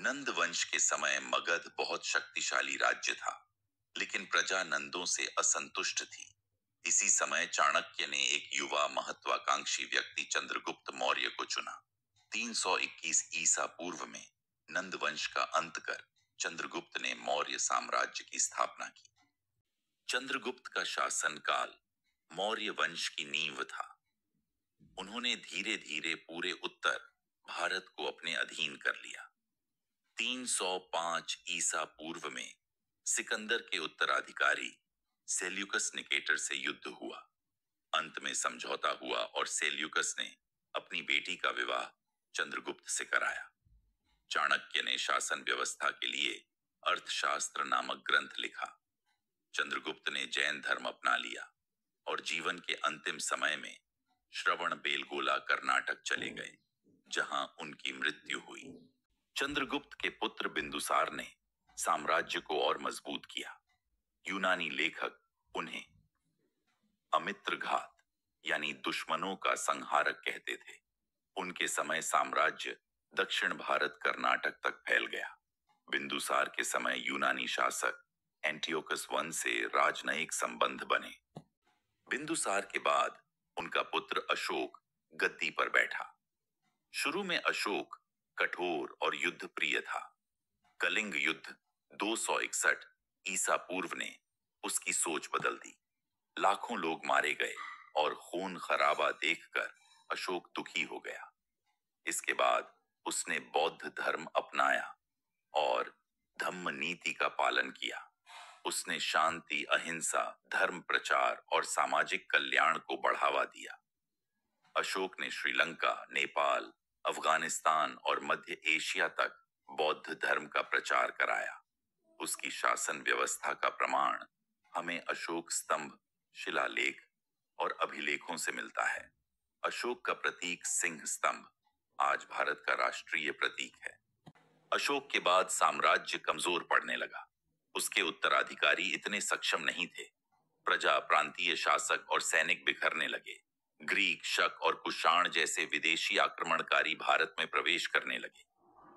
नंद वंश के समय मगध बहुत शक्तिशाली राज्य था, लेकिन प्रजा नंदों से असंतुष्ट थी। इसी समय चाणक्य ने एक युवा महत्वाकांक्षी व्यक्ति चंद्रगुप्त मौर्य को चुना। 321 ईसा पूर्व में नंद वंश का अंत कर चंद्रगुप्त ने मौर्य साम्राज्य की स्थापना की। चंद्रगुप्त का शासनकाल मौर्य वंश की नींव था। उन्होंने धीरे धीरे पूरे उत्तर भारत को अपने अधीन कर लिया। 305 ईसा पूर्व में सिकंदर के उत्तराधिकारी सेल्यूकस निकेटर से युद्ध हुआ। अंत में समझौता हुआ और सेल्यूकस ने अपनी बेटी का विवाह चंद्रगुप्त से कराया। चाणक्य ने शासन व्यवस्था के लिए अर्थशास्त्र नामक ग्रंथ लिखा। चंद्रगुप्त ने जैन धर्म अपना लिया और जीवन के अंतिम समय में श्रवण बेलगोला कर्नाटक चले गए, जहां उनकी मृत्यु हुई। चंद्रगुप्त के पुत्र बिंदुसार ने साम्राज्य को और मजबूत किया। यूनानी लेखक उन्हें अमित्रघात यानी दुश्मनों का संहारक कहते थे। उनके समय साम्राज्य दक्षिण भारत कर्नाटक तक फैल गया। बिंदुसार के समय यूनानी शासक एंटियोकस I से राजनयिक संबंध बने। बिंदुसार के बाद उनका पुत्र अशोक गद्दी पर बैठा। शुरू में अशोक कठोर और युद्ध प्रिय था। कलिंग युद्ध 261 ईसा पूर्व ने उसकी सोच बदल दी। लाखों लोग मारे गए और खून खराबा देखकर अशोक दुखी हो गया। इसके बाद उसने बौद्ध धर्म अपनाया और धम्म नीति का पालन किया। उसने शांति, अहिंसा, धर्म प्रचार और सामाजिक कल्याण को बढ़ावा दिया। अशोक ने श्रीलंका, नेपाल, अफगानिस्तान और मध्य एशिया तक बौद्ध धर्म का प्रचार कराया। उसकी शासन व्यवस्था का प्रमाण हमें अशोक स्तंभ, शिलालेख और अभिलेखों से मिलता है। अशोक का प्रतीक सिंह स्तंभ आज भारत का राष्ट्रीय प्रतीक है। अशोक के बाद साम्राज्य कमजोर पड़ने लगा। उसके उत्तराधिकारी इतने सक्षम नहीं थे। प्रजा, प्रांतीय शासक और सैनिक बिखरने लगे। ग्रीक, शक और कुषाण जैसे विदेशी आक्रमणकारी भारत में प्रवेश करने लगे।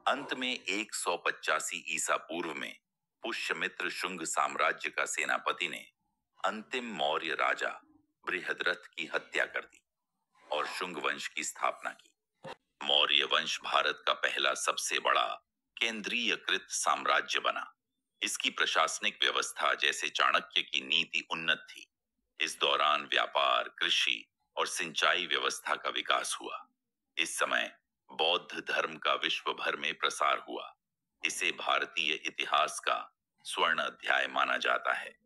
अंत में 185 ईसा पूर्व में पुष्यमित्र शुंग साम्राज्य का सेनापति ने अंतिम मौर्य राजा बृहद्रथ की हत्या कर दी और शुंग वंश की स्थापना की। मौर्य वंश भारत का पहला सबसे बड़ा केंद्रीयकृत साम्राज्य बना। इसकी प्रशासनिक व्यवस्था जैसे चाणक्य की नीति उन्नत थी। इस दौरान व्यापार, कृषि और सिंचाई व्यवस्था का विकास हुआ। इस समय बौद्ध धर्म का विश्व भर में प्रसार हुआ। इसे भारतीय इतिहास का स्वर्ण अध्याय माना जाता है।